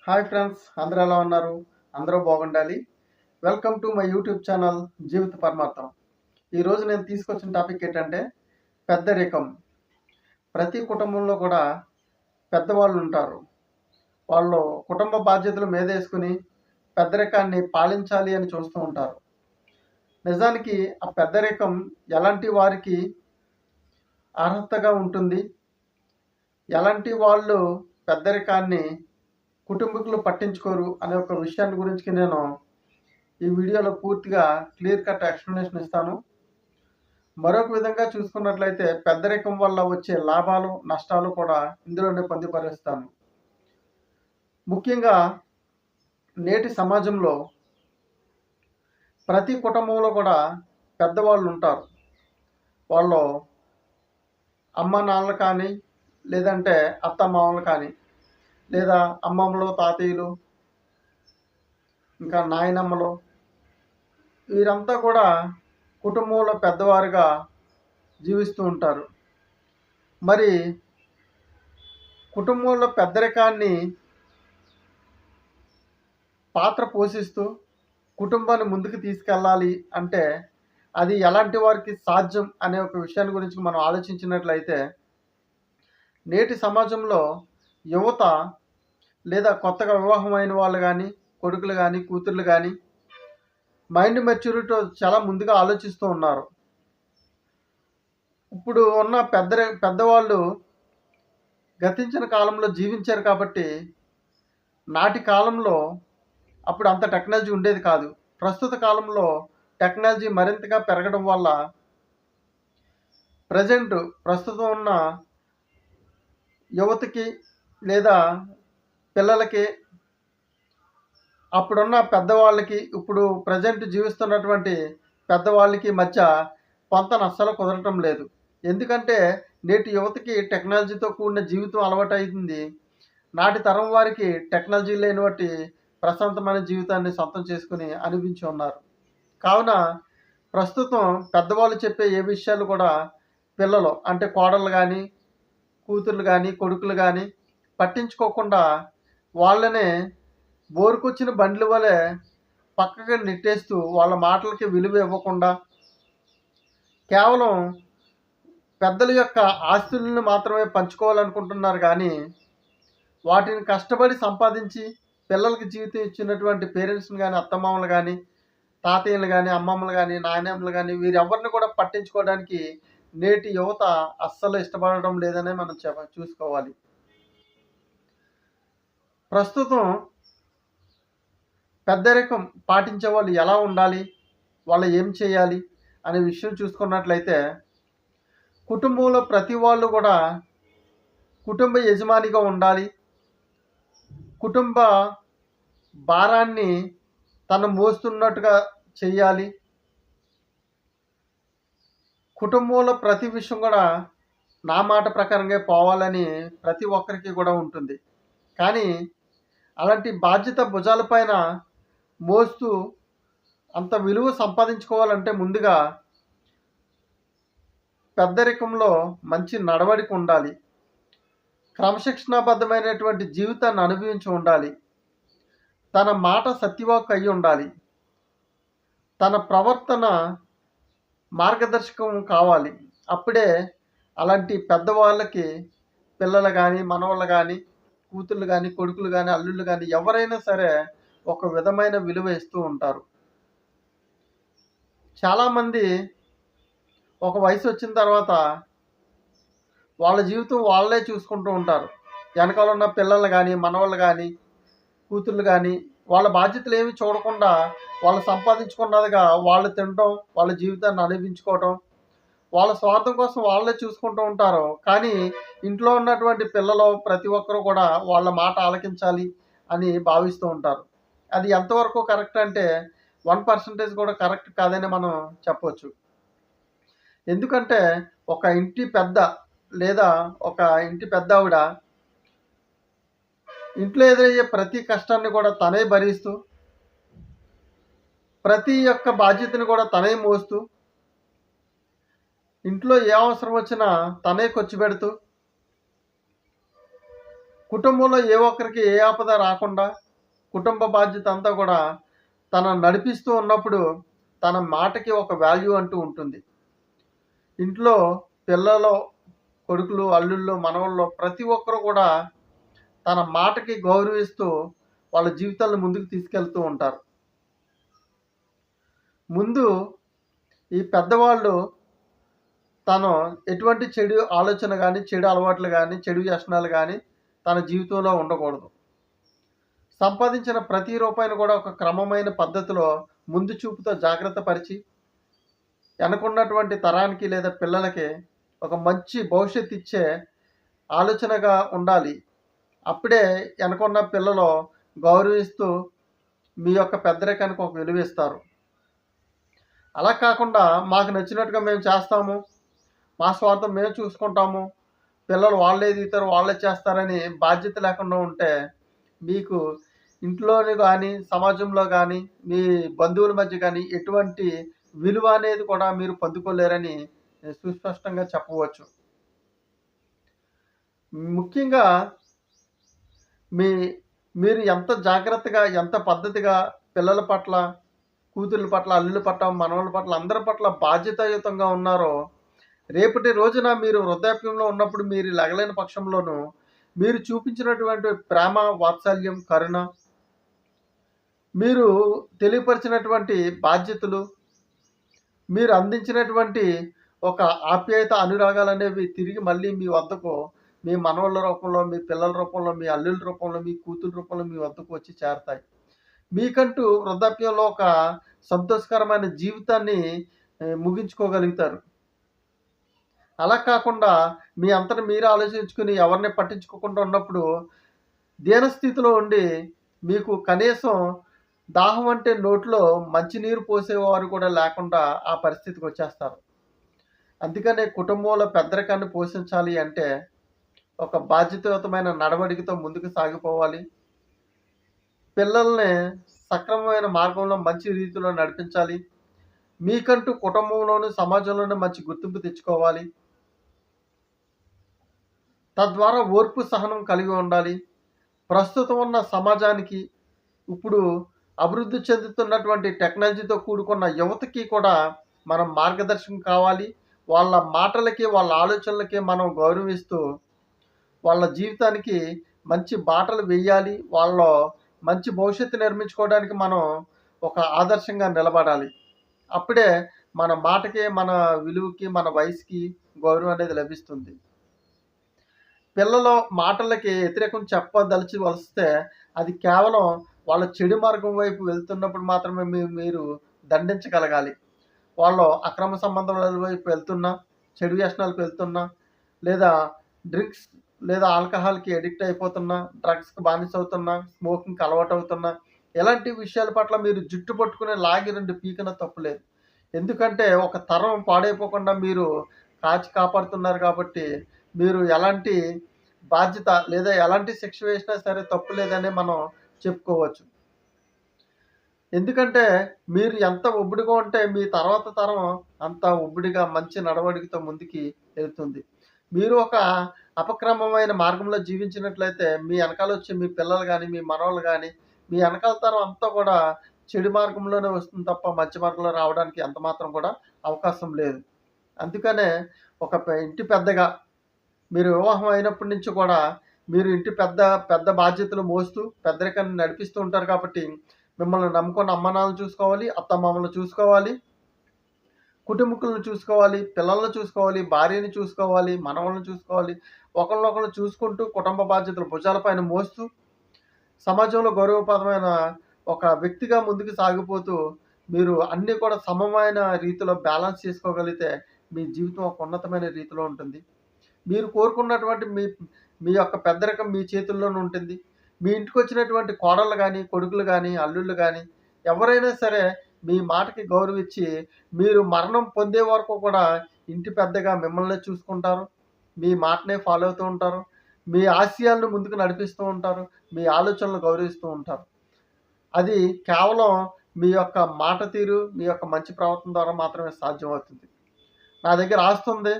Hi friends, అందరూ ఎలా ఉన్నారు? అందరూ బాగుండాలి. Welcome to my YouTube channel Jeevitha Paramartham. ఈరోజు నేను తీసుకొచ్చిన టాపిక్ ఏంటంటే పెద్దరికం. ప్రతి కుటుంబంలో కూడా పెద్దవాళ్ళు ఉంటారు. వాళ్ళు కుటుంబ బాధ్యతలు మీదేసుకుని పెద్దరికాన్ని పాలించాలి అని చూస్తూ ఉంటారు. నిజానికి ఆ పెద్దరికం ఎలాంటి వారికి అర్హతగా ఉంటుంది? ఎలాంటి వాళ్ళు పెద్దరికాన్ని కుటుంబీకులు పట్టించుకోరు అనే ఒక విషయాన్ని గురించి నేను ఈ వీడియోలో పూర్తిగా క్లియర్ కట్ ఎక్స్ప్లెనేషన్ ఇస్తాను. మరొక విధంగా చూసుకున్నట్లయితే పెద్దరికం వల్ల వచ్చే లాభాలు నష్టాలు కూడా ఇందులోనే పొందుపరుస్తాను. ముఖ్యంగా నేటి సమాజంలో ప్రతి కుటుంబంలో కూడా పెద్దవాళ్ళు ఉంటారు. వాళ్ళు అమ్మ నాన్నలు కానీ, లేదంటే అత్త మామలు కానీ, లేదా అమ్మమ్మలు తాతయ్యలు, ఇంకా నాయనమ్మలు, వీరంతా కూడా కుటుంబంలో పెద్దవారుగా జీవిస్తూ ఉంటారు. మరి కుటుంబంలో పెద్దరికాన్ని పాత్ర పోషిస్తూ కుటుంబాన్ని ముందుకు తీసుకెళ్ళాలి అంటే అది ఎలాంటి వారికి సాధ్యం అనే ఒక విషయాన్ని గురించి మనం ఆలోచించినట్లయితే నేటి సమాజంలో యువత లేదా కొత్తగా వివాహమైన వాళ్ళు కానీ, కొడుకులు కానీ, కూతుర్లు కానీ మైండ్ మెచ్యూరిటీ చాలా ముందుగా ఆలోచిస్తూ ఉన్నారు. ఇప్పుడు ఉన్న పెద్దవాళ్ళు గతించిన కాలంలో జీవించారు కాబట్టి నాటి కాలంలో అప్పుడు అంత టెక్నాలజీ ఉండేది కాదు. ప్రస్తుత కాలంలో టెక్నాలజీ మరింతగా పెరగడం వల్ల ప్రస్తుతం ఉన్న యువతకి లేదా పిల్లలకి అప్పుడున్న పెద్దవాళ్ళకి ఇప్పుడు ప్రజెంట్ జీవిస్తున్నటువంటి పెద్దవాళ్ళకి మధ్య పొంతన అస్సలు కుదరటం లేదు. ఎందుకంటే నేటి యువతకి టెక్నాలజీతో కూడిన జీవితం అలవాటు అయింది. నాటి తరం వారికి టెక్నాలజీ లేనివాటి ప్రశాంతమైన జీవితాన్ని సొంతం చేసుకుని అనిపించి ఉన్నారు. కావున ప్రస్తుతం పెద్దవాళ్ళు చెప్పే ఏ విషయాలు కూడా పిల్లలు అంటే కోడళ్ళు కానీ, కూతుర్లు కానీ, కొడుకులు కానీ పట్టించుకోకుండా వాళ్ళనే బోరుకొచ్చిన బండ్ల వలె పక్కగా నెట్టేస్తూ వాళ్ళ మాటలకి విలువ ఇవ్వకుండా కేవలం పెద్దల యొక్క ఆస్తులను మాత్రమే పంచుకోవాలనుకుంటున్నారు. కానీ వాటిని కష్టపడి సంపాదించి పిల్లలకి జీవితం ఇచ్చినటువంటి పేరెంట్స్ని కానీ, అత్తమామలు కానీ, తాతయ్యలు కానీ, అమ్మమ్మలు కానీ, నాయనమ్మలు కానీ వీరెవరిని కూడా పట్టించుకోవడానికి నేటి యువత అస్సలు ఇష్టపడడం లేదనే మనం చూసుకోవాలి. ప్రస్తుతం పెద్దరికం పాటించే వాళ్ళు ఎలా ఉండాలి, వాళ్ళు ఏం చేయాలి అనే విషయం చూసుకున్నట్లయితే కుటుంబంలో ప్రతి వాళ్ళు కూడా కుటుంబ యజమానిగా ఉండాలి. కుటుంబ భారాన్ని తను మోస్తున్నట్టుగా చేయాలి. కుటుంబంలో ప్రతి విషయం కూడా నా మాట ప్రకారంగా పోవాలని ప్రతి ఒక్కరికి కూడా ఉంటుంది. కానీ అలాంటి బాధ్యత భుజాలపైన మోస్తూ అంత విలువ సంపాదించుకోవాలంటే ముందుగా పెద్దరికంలో మంచి నడవడిక ఉండాలి. క్రమశిక్షణాబద్ధమైనటువంటి జీవితాన్ని అనుభవించి ఉండాలి. తన మాట సత్యవాక్కు అయి ఉండాలి. తన ప్రవర్తన మార్గదర్శకం కావాలి. అప్పుడే అలాంటి పెద్దవాళ్ళకి పిల్లలు కానీ, మనవాళ్ళు కానీ, కూతుళ్ళు కానీ, కొడుకులు కానీ, అల్లుళ్ళు కానీ ఎవరైనా సరే ఒక విధమైన విలువ ఇస్తూ ఉంటారు. చాలామంది ఒక వయసు వచ్చిన తర్వాత వాళ్ళ జీవితం వాళ్ళే చూసుకుంటూ ఉంటారు. వెనకాల ఉన్న పిల్లలు కానీ, మనవాళ్ళు కానీ, కూతుళ్ళు కానీ వాళ్ళ బాధ్యతలు ఏమి చూడకుండా వాళ్ళు సంపాదించుకున్నదిగా వాళ్ళు తినటం, వాళ్ళ జీవితాన్ని అనుభవించుకోవటం, వాళ్ళ స్వార్థం కోసం వాళ్ళే చూసుకుంటూ ఉంటారు. కానీ ఇంట్లో ఉన్నటువంటి పిల్లలు ప్రతి ఒక్కరూ కూడా వాళ్ళ మాట ఆలకించాలి అని భావిస్తూ ఉంటారు. అది ఎంతవరకు కరెక్ట్ అంటే 1% కూడా కరెక్ట్ కాదని మనం చెప్పవచ్చు. ఎందుకంటే ఒక ఇంటి పెద్ద లేదా ఒక ఇంటి పెద్దావిడ ఇంట్లో ఎదురయ్యే ప్రతి కష్టాన్ని కూడా తనే భరిస్తూ ప్రతి ఒక్క బాధ్యతను కూడా తనే మోస్తూ ఇంట్లో ఏ అవసరం వచ్చినా తనే ఖర్చు పెడుతూ కుటుంబంలో ఏ ఒక్కరికి ఏ ఆపద రాకుండా కుటుంబ బాధ్యత అంతా కూడా తన నడిపిస్తూ ఉన్నప్పుడు తన మాటకి ఒక వాల్యూ అంటూ ఉంటుంది. ఇంట్లో పిల్లలు, కొడుకులు, అల్లుళ్ళు, మనవళ్ళు ప్రతి ఒక్కరు కూడా తన మాటకి గౌరవిస్తూ వాళ్ళ జీవితాలను ముందుకు తీసుకెళ్తూ ఉంటారు. ముందు ఈ పెద్దవాళ్ళు తను ఎటువంటి చెడు ఆలోచన గానీ, చెడు అలవాట్లు గానీ, చెడు వ్యసనాలు గానీ తన జీవితంలో ఉండకూడదు. సంపాదించిన ప్రతి రూపాయిని కూడా ఒక క్రమమైన పద్ధతిలో ముందు చూపుతో జాగ్రత్త పరిచి, వెనకున్నటువంటి తరానికి లేదా పిల్లలకి ఒక మంచి భవిష్యత్తు ఇచ్చే ఆలోచనగా ఉండాలి. అప్పుడే వెనకున్న పిల్లలు గౌరవిస్తూ మీ యొక్క పెద్దరికానికి ఒక విలువిస్తారు. అలా కాకుండా మాకు నచ్చినట్టుగా మేము చేస్తాము, మా స్వార్థం మేము చూసుకుంటాము, పిల్లలు వాళ్ళే దిగుతారు, వాళ్ళే చేస్తారని బాధ్యత లేకుండా ఉంటే మీకు ఇంట్లోని కానీ, సమాజంలో కానీ, మీ బంధువుల మధ్య కానీ ఎటువంటి విలువ అనేది కూడా మీరు పొందుకోలేరని సుస్పష్టంగా చెప్పవచ్చు. ముఖ్యంగా మీ మీరు ఎంత జాగ్రత్తగా, ఎంత పద్ధతిగా పిల్లల పట్ల, కూతుర్ల పట్ల, అల్లుల పట్ల, మనవళ్ళ పట్ల అందరి పట్ల బాధ్యతాయుతంగా ఉన్నారో, రేపటి రోజున మీరు వృద్ధాప్యంలో ఉన్నప్పుడు మీరు లెగలేని పక్షంలోనూ మీరు చూపించినటువంటి ప్రేమ, వాత్సల్యం, కరుణ, మీరు తెలియపరిచినటువంటి బాధ్యతలు, మీరు అందించినటువంటి ఒక ఆప్యాయత, అనురాగాలనేవి తిరిగి మళ్ళీ మీ వద్దకు మీ మనవళ్ళ రూపంలో, మీ పిల్లల రూపంలో, మీ అల్లుల రూపంలో, మీ కూతురు రూపంలో మీ వద్దకు వచ్చి చేరతాయి. మీకంటూ వృద్ధాప్యంలో ఒక సంతోషకరమైన జీవితాన్ని ముగించుకోగలుగుతారు. అలా కాకుండా మీ అంతట మీరే ఆలోచించుకుని ఎవరిని పట్టించుకోకుండా ఉన్నప్పుడు దీనస్థితిలో ఉండి మీకు కనీసం దాహం అంటే నోట్లో మంచినీరు పోసేవారు కూడా లేకుండా ఆ పరిస్థితికి వచ్చేస్తారు. అందుకనే కుటుంబంలో పెద్దరికాన్ని పోషించాలి అంటే ఒక బాధ్యతాయుతమైన నడవడికతో ముందుకు సాగిపోవాలి. పిల్లల్ని సక్రమమైన మార్గంలో మంచి రీతిలో నడిపించాలి. మీకంటూ కుటుంబంలోను, సమాజంలోనూ మంచి గుర్తింపు తెచ్చుకోవాలి. తద్వారా ఓర్పు, సహనం కలిగి ఉండాలి. ప్రస్తుతం ఉన్న సమాజానికి, ఇప్పుడు అభివృద్ధి చెందుతున్నటువంటి టెక్నాలజీతో కూడుకున్న యువతకి కూడా మనం మార్గదర్శకం కావాలి. వాళ్ళ మాటలకి, వాళ్ళ ఆలోచనలకి మనం గౌరవిస్తూ వాళ్ళ జీవితానికి మంచి బాటలు వేయాలి. వాళ్ళలో మంచి భవిష్యత్తు నిర్మించుకోవడానికి మనం ఒక ఆదర్శంగా నిలబడాలి. అప్పుడే మన మాటకి, మన విలువకి, మన వయసుకి గౌరవం అనేది లభిస్తుంది. పిల్లల మాటలకి వ్యతిరేకం చెప్పదలిచి వస్తే అది కేవలం వాళ్ళ చెడు మార్గం వైపు వెళ్తున్నప్పుడు మాత్రమే మీరు దండించగలగాలి. వాళ్ళు అక్రమ సంబంధాల వైపు వెళ్తున్నా, చెడు వ్యసనాలకు వెళ్తున్నా, లేదా డ్రింక్స్ లేదా ఆల్కహాల్‌కి అడిక్ట్ అయిపోతున్నా, డ్రగ్స్‌కి బానిస అవుతున్నా, స్మోకింగ్‌కి అలవాటు అవుతున్నా, ఇలాంటి విషయాల పట్ల మీరు జుట్టు పట్టుకుని లాగి 2 పీకినా తప్పులేదు. ఎందుకంటే ఒక తరం పాడైపోకుండా మీరు కాచి కాపాడుతున్నారు కాబట్టి, మీరు ఎలాంటి బాధ్యత లేదా ఎలాంటి శిక్ష వేసినా సరే తప్పు లేదనే మనం చెప్పుకోవచ్చు. ఎందుకంటే మీరు ఎంత ఒబ్బిడిగా ఉంటే మీ తర్వాత తరం అంత ఒబ్బిడిగా మంచి నడవడికతో ముందుకి వెళ్తుంది. మీరు ఒక అపక్రమమైన మార్గంలో జీవించినట్లయితే మీ వెనకాలొచ్చే మీ పిల్లలు గానీ, మీ మనవళ్ళు గానీ, మీ వెనకాల తరం అంతా కూడా చెడు మార్గంలోనే వస్తుంది తప్ప మంచి మార్గంలో రావడానికి ఎంత మాత్రం కూడా అవకాశం లేదు. అందుకనే ఒక ఇంటి పెద్దగా మీరు వివాహం అయినప్పటి నుంచి కూడా మీరు ఇంటి పెద్ద బాధ్యతలు మోస్తూ పెద్దరికాన్ని నడిపిస్తూ ఉంటారు కాబట్టి మిమ్మల్ని నమ్ముకున్న అమ్మానాన్నలు చూసుకోవాలి, అత్తమామలు చూసుకోవాలి, కుటుంబకులను చూసుకోవాలి, పిల్లల్ని చూసుకోవాలి, భార్యని చూసుకోవాలి, మనవళ్ళని చూసుకోవాలి. ఒకళ్ళనొకళ్ళు చూసుకుంటూ కుటుంబ బాధ్యతలు భుజాలపైన మోస్తూ సమాజంలో గౌరవప్రదమైన ఒక వ్యక్తిగా ముందుకు సాగిపోతూ మీరు అన్నీ కూడా సమమైన రీతిలో బ్యాలెన్స్ చేసుకోగలిగితే మీ జీవితం ఒక ఉన్నతమైన రీతిలో ఉంటుంది. మీరు కోరుకున్నటువంటి మీ యొక్క పెద్దరికం మీ చేతుల్లోనే ఉంటుంది. మీ ఇంటికొచ్చినటువంటి కోడళ్ళు గానీ, కొడుకులు గానీ, అల్లుళ్ళు గానీ ఎవరైనా సరే మీ మాటకి గౌరవిచ్చి మీరు మరణం పొందే వరకు కూడా ఇంటి పెద్దగా మిమ్మల్నే చూసుకుంటారు. మీ మాటనే ఫాలో అవుతూ ఉంటారు. మీ ఆశయాలను ముందుకు నడిపిస్తూ ఉంటారు. మీ ఆలోచనలు గౌరవిస్తూ ఉంటారు. అది కేవలం మీ యొక్క మాట తీరు, మీ యొక్క మంచి ప్రవర్తన ద్వారా మాత్రమే సాధ్యమవుతుంది. నా దగ్గర ఆస్తుంది,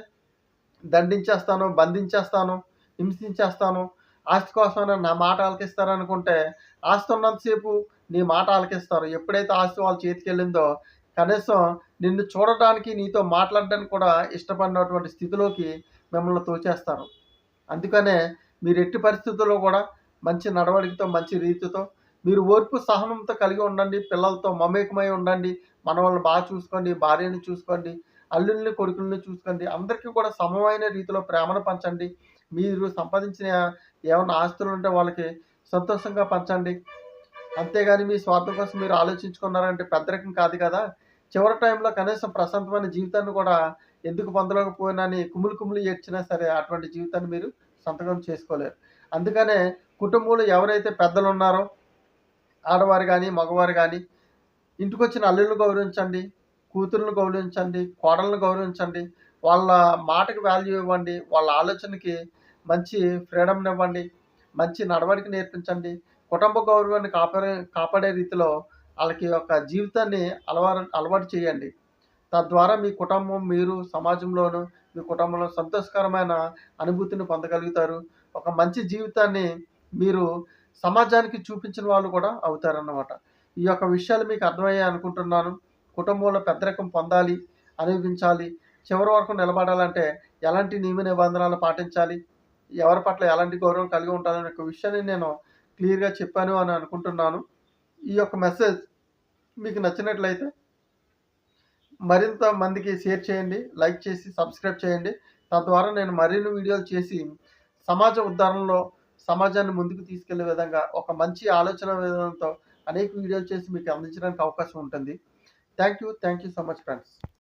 దండించేస్తాను, బంధించేస్తాను, హింసించేస్తాను, ఆస్తి కోసమైనా నా మాట ఆలకిస్తారనుకుంటే ఆస్తి ఉన్నంతసేపు నీ మాట ఆలకిస్తారు. ఎప్పుడైతే ఆస్తి వాళ్ళ చేతికెళ్ళిందో కనీసం నిన్ను చూడటానికి, నీతో మాట్లాడడానికి కూడా ఇష్టపడినటువంటి స్థితిలోకి మిమ్మల్ని తోచేస్తారు. అందుకనే మీరు ఎట్టి పరిస్థితుల్లో కూడా మంచి నడవడికతో, మంచి రీతితో మీరు ఓర్పు, సహనంతో కలిగి ఉండండి. పిల్లలతో మమేకమై ఉండండి. మనవళ్ళని బాగా చూసుకోండి. భార్యని చూసుకోండి. అల్లుల్ని, కొడుకుల్ని చూసుకోండి. అందరికీ కూడా సమమైన రీతిలో ప్రేమను పంచండి. మీరు సంపాదించిన ఏమన్నా ఆస్తులుంటే వాళ్ళకి సంతోషంగా పంచండి. అంతేగాని మీ స్వార్థం కోసం మీరు ఆలోచించుకున్నారంటే పెద్దరికం కాదు కదా! చివరి టైంలో కనీసం ప్రశాంతమైన జీవితాన్ని కూడా ఎందుకు పొందలేకపోయానని కుమిలి కుమిలి ఏడ్చినా సరే అటువంటి జీవితాన్ని మీరు సొంతం చేసుకోలేరు. అందుకనే కుటుంబంలో ఎవరైతే పెద్దలున్నారో ఆడవారు గానీ, మగవారు గానీ ఇంటికొచ్చిన అల్లుల్ని గౌరవించండి. కూతుర్లను గౌరవించండి. కోడళ్ళని గౌరవించండి. వాళ్ళ మాటకి వాల్యూ ఇవ్వండి. వాళ్ళ ఆలోచనకి మంచి ఫ్రీడమ్‌నివ్వండి. మంచి నడవడిక నేర్పించండి. కుటుంబ గౌరవాన్ని కాపాడే రీతిలో ఆళ్ళకి ఒక జీవితాన్ని అలవాటు చేయండి. తద్వారా మీ కుటుంబం, మీరు సమాజంలోను, మీ కుటుంబంలో సంతోషకరమైన అనుభూతిని పొందగలుగుతారు. ఒక మంచి జీవితాన్ని మీరు సమాజానికి చూపించిన వాళ్ళు కూడా అవుతారన్నమాట. ఈ యొక్క విషయాలు మీకు అర్థమయ్యాయి అనుకుంటున్నాను. కుటుంబంలో పెద్దరికం పొందాలి, అనుభవించాలి, చివరి వరకు నిలబడాలంటే ఎలాంటి నియమ నిబంధనలు పాటించాలి, ఎవరి పట్ల ఎలాంటి గౌరవం కలిగి ఉండాలనే ఒక విషయాన్ని నేను క్లియర్‌గా చెప్పాను అని అనుకుంటున్నాను. ఈ యొక్క మెసేజ్ మీకు నచ్చినట్లయితే మరింత మందికి షేర్ చేయండి. లైక్ చేసి సబ్స్క్రైబ్ చేయండి. తద్వారా నేను మరిన్ని వీడియోలు చేసి సమాజ ఉద్ధరణలో సమాజాన్ని ముందుకు తీసుకెళ్లే విధంగా ఒక మంచి ఆలోచన విధానంతో అనేక వీడియోలు చేసి మీకు అందించడానికి అవకాశం ఉంటుంది. Thank you so much friends.